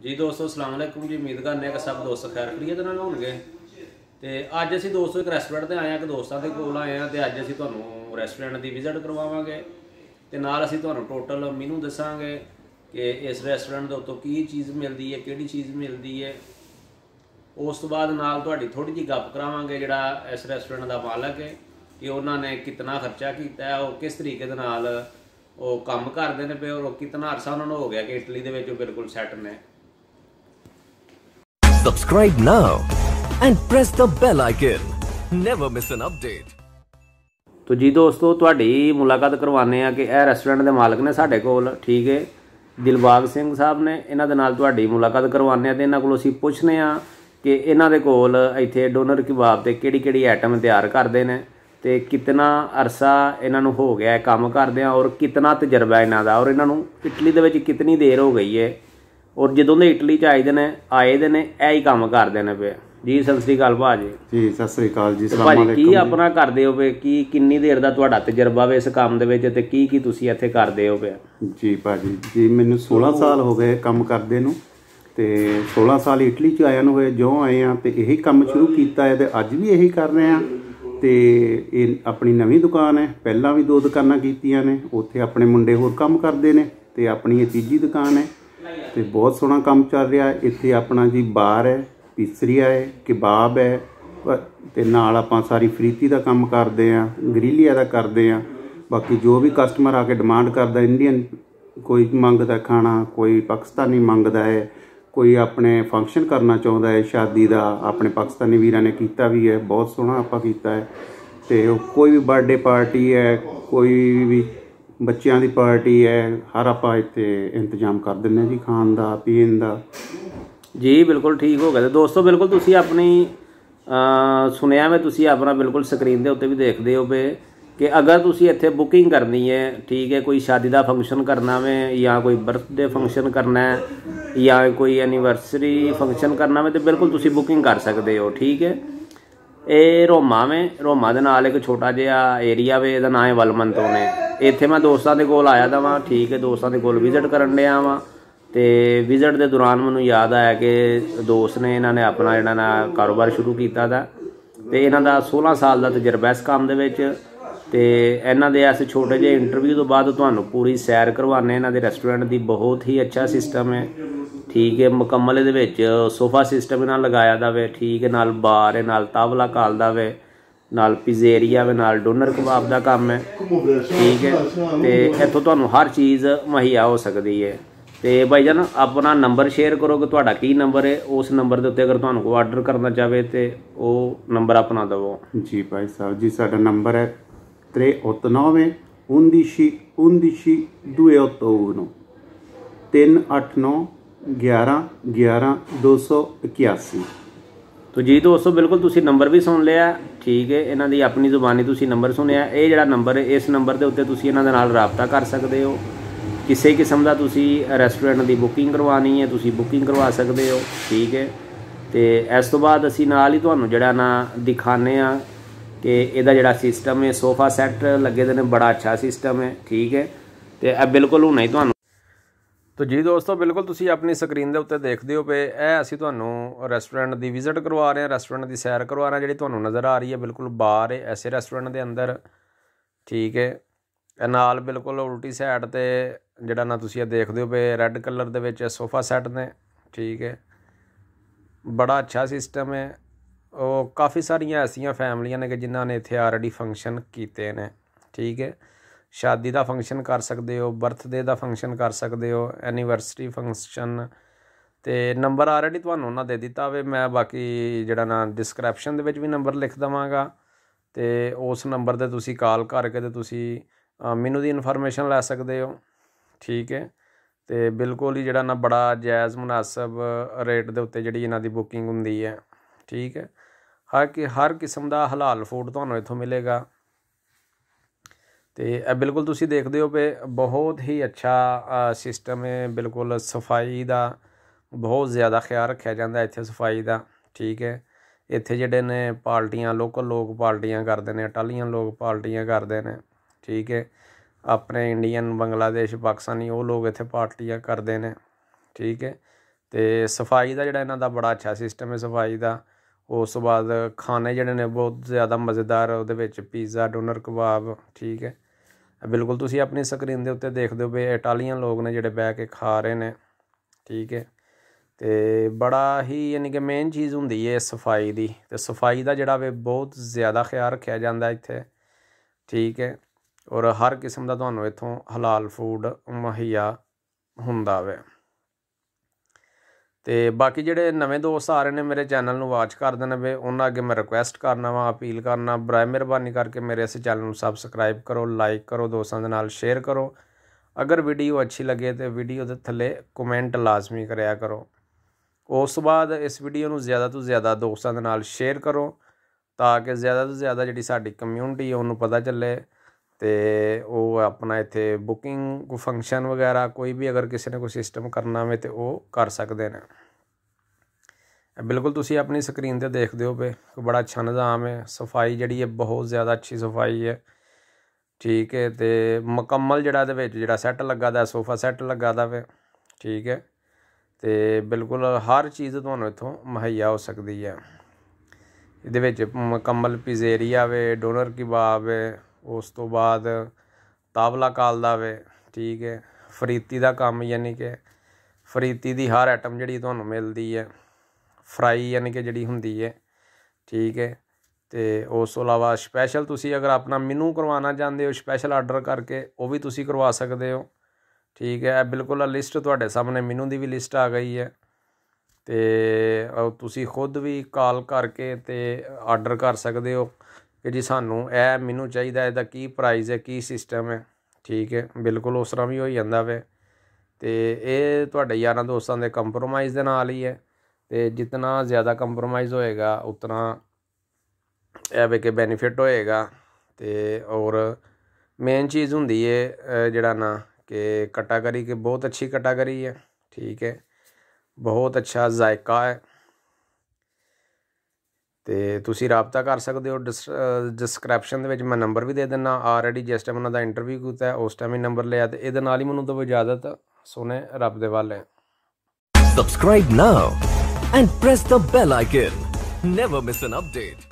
जी दोस्तों अस्सलाम वालेकुम जी। उम्मीद करने कि सब दोस्त खैर खरीत नाल होणगे। ते अज असीं दोस्तों एक रेस्टोरेंट ते आए हैं, कि दोस्तां दे कोल आए हैं। ते अज असीं तुहानूं रेस्टोरेंट दी विजिट करवावांगे ते नाल असीं तुहानूं टोटल मेनू दस्सांगे कि इस रेस्टोरेंट दे उत्तों की चीज़ मिलदी है, किहड़ी चीज़ मिलदी है। उस तो बाद नाल तुहाडी थोड़ी जी गप करावांगे जिहड़ा इस रेस्टोरेंट दा मालक है कि उन्होंने कितना खर्चा किया है, वो किस तरीके दे नाल वो काम करते हैं पे, और कितना अरसा उन्होंने हो गया कि इटली दे विच बिल्कुल सैट ने। Subscribe now and press the bell icon. Never miss an update. तो जी दोस्तों तुहाडी मुलाकात करवाने आ कि यह रेस्टोरेंट के मालक ने साढ़े कोल, ठीक है, दिलबाग सिंह साहब ने। इन्हां दे नाल तुहाडी मुलाकात करवाने ते इन्हां कोलों असीं पुछने आ कि इन्हां दे कोल इत्थे डोनर कबाब ते किहड़ी आइटम तैयार करदे ने ते कितना अरसा इन्हां नूं हो गया है काम करदिआं, और कितना तजर्बा इन्हां दा, और इन्हां नूं इटली दे विच कितनी देर हो गई है, और जदों दे इटली च आए दे ने यही काम करदे ने पे। जी सत श्री अकाल भाजी। जी सत श्री अकाल जी। भाजी की अपना करदे हो पे, की किन्नी देर दा तुहाडा तजर्बा वे इस काम दे विच ते की तुसीं इत्थे करदे हो पे? जी भाजी जी मैनू 16 साल हो गए काम करदे नूं ते 16 साल इटली च आया नूं होए। जो आए हैं तो यही काम शुरू किया है ते अज भी यही कर रहे हैं। तो ये अपनी नवीं दुकान है, पहला भी 2 दुकानां कीतियां ने, उत्थे अपने मुंडे होर काम करते हैं ते अपनी ये तीजी दुकान है तो बहुत सोहना काम चल रहा है। इत्थे अपना जी बार है, पिसरिया है, कबाब है ते नाल आपां सारी फरीती का काम करते हैं, ग्रिलिया का करते हैं। बाकी जो भी कस्टमर आके डिमांड करता, इंडियन कोई मंगता खाना, कोई पाकिस्तानी मंगता है, कोई अपने फंक्शन करना चाहता है शादी का, अपने पाकिस्तानी वीरां ने किया भी है, बहुत सोहना आपां कीता है। तो कोई भी बर्थडे पार्टी है, कोई भी बच्चों की पार्टी है, हर आपां इत्थे इंतजाम कर दिंदे जी, खाण दा पीण दा। जी बिल्कुल ठीक हो गया। तो दोस्तों बिल्कुल तुसीं अपनी सुनिया मैं, तुसीं अपना बिल्कुल स्क्रीन के उत्ते भी देखते हो पे कि अगर तुसीं इत्थे बुकिंग करनी है, ठीक है, कोई शादी का फंक्शन करना में, या कोई बर्थडे फंक्शन करना है, या कोई एनिवर्सरी फंक्शन करना में, तो बिल्कुल तुसीं बुकिंग कर सकते हो, ठीक है। ये रोमा में, रोमा दे नाल एक छोटा जिहा एरिया वे, इहदा नाम है वलमंतोने। इत्थे मैं दोस्तां दे कोल आया दा वां, ठीक है, दोस्तां दे कोल विजिट करन डिया वां। तो विजिट के दौरान मैनूं याद आया कि दोस्त ने इन्हां ने अपना जिहड़ा ना कारोबार शुरू किया था, तो इन्हां दा 16 साल का तजर्बा इस काम दे विच। ते इन्हां दे इस छोटे जे इंटरव्यू तो बाद तुहानूं पूरी सैर करवाने इन्हां दे रेस्टोरेंट की। बहुत ही अच्छा सिस्टम है, ठीक है, मुकम्मल इहदे विच सोफा सिस्टम इन्हां लगाया दा वे, ठीक है, नाल बार है, नाल तावला कालदा वे, नाल पिज़ेरिया वे, नाल डोनर कबाब का काम है, ठीक है। तो इत्थों तुहानूं हर चीज़ मुहैया हो सकती है। तो भाईजान अपना नंबर शेयर करो कि तुहाडा की नंबर है, उस नंबर के उत्ते अगर तुहानूं कोई आर्डर करना चाहे तो वो नंबर अपना दवो। जी भाई साहब जी, साडा नंबर है 389 11 11 281 389 11 11 281। तो जी दोस्तों बिल्कुल तुसीं नंबर भी सुन लिया, ठीक है, इन्हां दी अपनी जुबानी तुसीं नंबर सुनिया। ये जिहड़ा नंबर है, इस नंबर के उत्ते तुसीं इन्हां दे नाल राबता कर सकते हो। किसी किस्म का तुसीं रेस्टोरेंट की बुकिंग करवानी है, तुसीं बुकिंग करवा सकते हो, ठीक है। तो इस तो बाद असीं नाल ही तुहानूं जिहड़ा ना दिखाने आ कि इहदा जिहड़ा सिस्टम है, सोफा सैट लगे दे ने, बड़ा अच्छा सिस्टम है, ठीक है। तो बिल्कुल हुणे ही तुहानूं। तो जी दोस्तों बिल्कुल तुसीं अपनी स्क्रीन के उत्ते देखते हो पे, असीं तुहानूं रेस्टोरेंट की विजिट करवा रहे हैं, रेस्टोरेंट की सैर करवा रहे हैं। जिहड़ी तुहानूं नज़र आ रही है बिल्कुल बार है ऐसे रेस्टोरेंट के अंदर, ठीक है। नाल बिल्कुल उल्टी साइड ते जिहड़ा ना तुसीं देखते हो पे रैड कलर दे विच सोफा सैट ने, ठीक है, बड़ा अच्छा सिस्टम है। वो काफ़ी सारियां ऐसियां फैमिलियां ने कि जिन्हां ने इत्थे ऑलरेडी फंक्शन कीते ने, ठीक है। शादी का फंक्शन कर सकते हो, बर्थडे का फंक्शन कर सकते हो, एनीवर्सरी फंक्शन। तो नंबर ऑलरेडी तुहानूं उन्हां दे दिता वे, मैं बाकी जिहड़ा ना डिस्क्रिप्शन दे विच भी नंबर लिख देवांगा। तो उस नंबर ते तुसीं कॉल करके ते तुसीं मैनू दी इन्फॉर्मेशन लै सकते हो, ठीक है। तो बिल्कुल ही जिहड़ा ना बड़ा जायज़ मुनासब रेट के उत्ते जिहड़ी इन्हां दी बुकिंग हुंदी है, ठीक है। हर किस्म का हलाल फूड तुहानूं इत्थों मिलेगा। तो बिल्कुल तुसीं देखते हो पे बहुत ही अच्छा सिस्टम है। बिल्कुल सफाई का बहुत ज़्यादा ख्याल रखा जाता है इत्थे, सफाई का, ठीक है। इत्थे जिहड़े ने पार्टियां, लोकल लोग पार्टियां करते हैं, इटालियन लोग पार्टियां करते हैं, ठीक है। अपने इंडियन, बांग्लादेश, पाकिस्तानी वो लोग इत्थे पार्टियां करते हैं, ठीक है। ਤੇ ਸਫਾਈ ਦਾ ਜਿਹੜਾ ਇਹਨਾਂ ਦਾ ਬੜਾ ਅੱਛਾ ਸਿਸਟਮ ਹੈ ਸਫਾਈ ਦਾ। ਉਸ ਤੋਂ ਬਾਅਦ ਖਾਣੇ ਜਿਹੜੇ ਨੇ ਬਹੁਤ ਜ਼ਿਆਦਾ ਮਜ਼ੇਦਾਰ, ਉਹਦੇ ਵਿੱਚ ਪੀਜ਼ਾ, ਡੋਨਰ ਕਬਾਬ, ਠੀਕ ਹੈ। ਬਿਲਕੁਲ ਤੁਸੀਂ ਆਪਣੀ ਸਕਰੀਨ ਦੇ ਉੱਤੇ ਦੇਖਦੇ ਹੋ ਵੀ ਇਟਾਲੀਅਨ ਲੋਕ ਨੇ ਜਿਹੜੇ ਬਹਿ ਕੇ ਖਾ ਰਹੇ ਨੇ, ਠੀਕ ਹੈ। ਤੇ ਬੜਾ ਹੀ ਯਾਨੀ ਕਿ ਮੇਨ ਚੀਜ਼ ਹੁੰਦੀ ਹੈ ਸਫਾਈ ਦੀ, ਤੇ ਸਫਾਈ ਦਾ ਜਿਹੜਾ ਵੇ ਬਹੁਤ ਜ਼ਿਆਦਾ ਖਿਆਲ ਰੱਖਿਆ ਜਾਂਦਾ ਇੱਥੇ, ਠੀਕ ਹੈ। ਔਰ ਹਰ ਕਿਸਮ ਦਾ ਤੁਹਾਨੂੰ ਇੱਥੋਂ ਹਲਾਲ ਫੂਡ ਮੁਹੱਈਆ ਹੁੰਦਾ ਵੇ। ਤੇ ਬਾਕੀ ਜਿਹੜੇ ਨਵੇਂ ਦੋਸਤ ਆ ਰਹੇ ਨੇ ਮੇਰੇ ਚੈਨਲ ਨੂੰ ਵਾਚ ਕਰ ਦੇਣ ਵੇ, ਉਹਨਾਂ ਅੱਗੇ ਮੈਂ ਰਿਕੁਐਸਟ ਕਰਨਾ ਵਾ, ਅਪੀਲ ਕਰਨਾ, ਬਰਾਏ ਮਿਹਰਬਾਨੀ ਕਰਕੇ ਮੇਰੇ ਇਸ ਚੈਨਲ ਨੂੰ ਸਬਸਕ੍ਰਾਈਬ ਕਰੋ, ਲਾਈਕ ਕਰੋ, ਦੋਸਤਾਂ ਦੇ ਨਾਲ ਸ਼ੇਅਰ ਕਰੋ। ਅਗਰ ਵੀਡੀਓ ਅੱਛੀ ਲੱਗੇ ਤਾਂ ਵੀਡੀਓ ਦੇ ਥੱਲੇ ਕਮੈਂਟ ਲਾਜ਼ਮੀ ਕਰਿਆ ਕਰੋ। ਉਸ ਤੋਂ ਬਾਅਦ ਇਸ ਵੀਡੀਓ ਨੂੰ ਜ਼ਿਆਦਾ ਤੋਂ ਜ਼ਿਆਦਾ ਦੋਸਤਾਂ ਦੇ ਨਾਲ ਸ਼ੇਅਰ ਕਰੋ, ਤਾਂ ਕਿ ਜ਼ਿਆਦਾ ਤੋਂ ਜ਼ਿਆਦਾ ਜਿਹੜੀ ਸਾਡੀ ਕਮਿਊਨਿਟੀ ਉਹਨੂੰ ਪਤਾ ਚੱਲੇ, ਅਤੇ ਉਹ ਆਪਣਾ ਇੱਥੇ ਬੁਕਿੰਗ ਫੰਕਸ਼ਨ ਵਗੈਰਾ ਕੋਈ ਵੀ ਅਗਰ ਕਿਸੇ ਨੇ ਕੋਈ ਸਿਸਟਮ ਕਰਨਾ ਹੋਵੇ ਤਾਂ ਉਹ ਕਰ ਸਕਦੇ ਨੇ। ਬਿਲਕੁਲ ਤੁਸੀਂ ਆਪਣੀ ਸਕਰੀਨ 'ਤੇ ਦੇਖਦੇ ਹੋ ਪਏ, ਬੜਾ ਅੱਛਾ ਨਿਜ਼ਾਮ ਹੈ। ਸਫਾਈ ਜਿਹੜੀ ਹੈ ਬਹੁਤ ਜ਼ਿਆਦਾ ਅੱਛੀ ਸਫਾਈ ਹੈ, ਠੀਕ ਹੈ। ਅਤੇ ਮੁਕੰਮਲ ਜਿਹੜਾ ਇਹਦੇ ਵਿੱਚ ਜਿਹੜਾ ਸੈੱਟ ਲੱਗਾ ਦਾ, ਸੋਫਾ ਸੈੱਟ ਲੱਗਾ ਦਾ ਵੇ, ਠੀਕ ਹੈ। ਅਤੇ ਬਿਲਕੁਲ ਹਰ ਚੀਜ਼ ਤੁਹਾਨੂੰ ਇੱਥੋਂ ਮੁਹੱਈਆ ਹੋ ਸਕਦੀ ਹੈ। ਇਹਦੇ ਵਿੱਚ ਮੁਕੰਮਲ ਪਿਜ਼ੇਰੀਆ ਵੇ, ਡੋਨਰ ਕਬਾਬ ਵੇ, ਉਸ ਤੋਂ ਬਾਅਦ ਤਾਵਲਾ ਕਾਲਦਾ ਵੇ, ਠੀਕ ਹੈ। ਫਰੀਤੀ ਦਾ ਕੰਮ ਯਾਨੀ ਕਿ ਫਰੀਤੀ ਦੀ ਹਰ ਆਈਟਮ ਜਿਹੜੀ ਤੁਹਾਨੂੰ ਮਿਲਦੀ ਹੈ, ਫਰਾਈ ਯਾਨੀ ਕਿ ਜਿਹੜੀ ਹੁੰਦੀ ਹੈ, ਠੀਕ ਹੈ। ਅਤੇ ਉਸ ਤੋਂ ਇਲਾਵਾ ਸਪੈਸ਼ਲ ਤੁਸੀਂ ਅਗਰ ਆਪਣਾ ਮੈਨੂ ਕਰਵਾਉਣਾ ਚਾਹੁੰਦੇ ਹੋ ਸਪੈਸ਼ਲ ਆਰਡਰ ਕਰਕੇ, ਉਹ ਵੀ ਤੁਸੀਂ ਕਰਵਾ ਸਕਦੇ ਹੋ, ਠੀਕ ਹੈ। ਬਿਲਕੁਲ ਲਿਸਟ ਤੁਹਾਡੇ ਸਾਹਮਣੇ ਮੈਨੂ ਦੀ ਵੀ ਲਿਸਟ ਆ ਗਈ ਹੈ, ਅਤੇ ਤੁਸੀਂ ਖੁਦ ਵੀ ਕਾਲ ਕਰਕੇ ਅਤੇ ਆਰਡਰ ਕਰ ਸਕਦੇ ਹੋ ਕਿ ਜੀ ਸਾਨੂੰ ਇਹ ਮੈਨੂ ਚਾਹੀਦਾ, ਇਹਦਾ ਕੀ ਪ੍ਰਾਈਜ਼ ਹੈ, ਕੀ ਸਿਸਟਮ ਹੈ, ਠੀਕ ਹੈ। ਬਿਲਕੁਲ ਉਸ ਤਰ੍ਹਾਂ ਵੀ ਹੋ ਜਾਂਦਾ ਵੇ। ਅਤੇ ਇਹ ਤੁਹਾਡੇ ਯਾਰਾਂ ਦੋਸਤਾਂ ਦੇ ਕੰਪਰੋਮਾਈਜ਼ ਦੇ ਨਾਲ ਹੀ ਹੈ, ਅਤੇ ਜਿਤਨਾ ਜ਼ਿਆਦਾ ਕੰਪਰੋਮਾਈਜ਼ ਹੋਏਗਾ ਉਤਨਾ ਇਹ ਵੇ ਕਿ ਬੈਨੀਫਿਟ ਹੋਏਗਾ। ਅਤੇ ਔਰ ਮੇਨ ਚੀਜ਼ ਹੁੰਦੀ ਹੈ ਜਿਹੜਾ ਨਾ ਕਿ ਕਟਾਗਰੀ ਕਿ ਬਹੁਤ ਅੱਛੀ ਕਟਾਗਰੀ ਹੈ, ਠੀਕ ਹੈ। ਬਹੁਤ ਅੱਛਾ ਜ਼ਾਇਕਾ ਹੈ, ਅਤੇ ਤੁਸੀਂ ਰਾਬਤਾ ਕਰ ਸਕਦੇ ਹੋ। ਡਿਸਕ੍ਰਿਪਸ਼ਨ ਦੇ ਵਿੱਚ ਮੈਂ ਨੰਬਰ ਵੀ ਦੇ ਦਿੰਦਾ ਆਲਰੇਡੀ, ਜਿਸ ਟਾਈਮ ਉਹਨਾਂ ਦਾ ਇੰਟਰਵਿਊ ਕੀਤਾ ਉਸ ਟਾਈਮ ਹੀ ਨੰਬਰ ਲਿਆ। ਅਤੇ ਇਹਦੇ ਨਾਲ ਹੀ ਮੈਨੂੰ ਦਿਓ ਇਜਾਜ਼ਤ, ਸੁਣੇ ਰੱਬ ਦੇ ਵਾਲੇ। Subscribe now and press the bell icon. Never miss an update.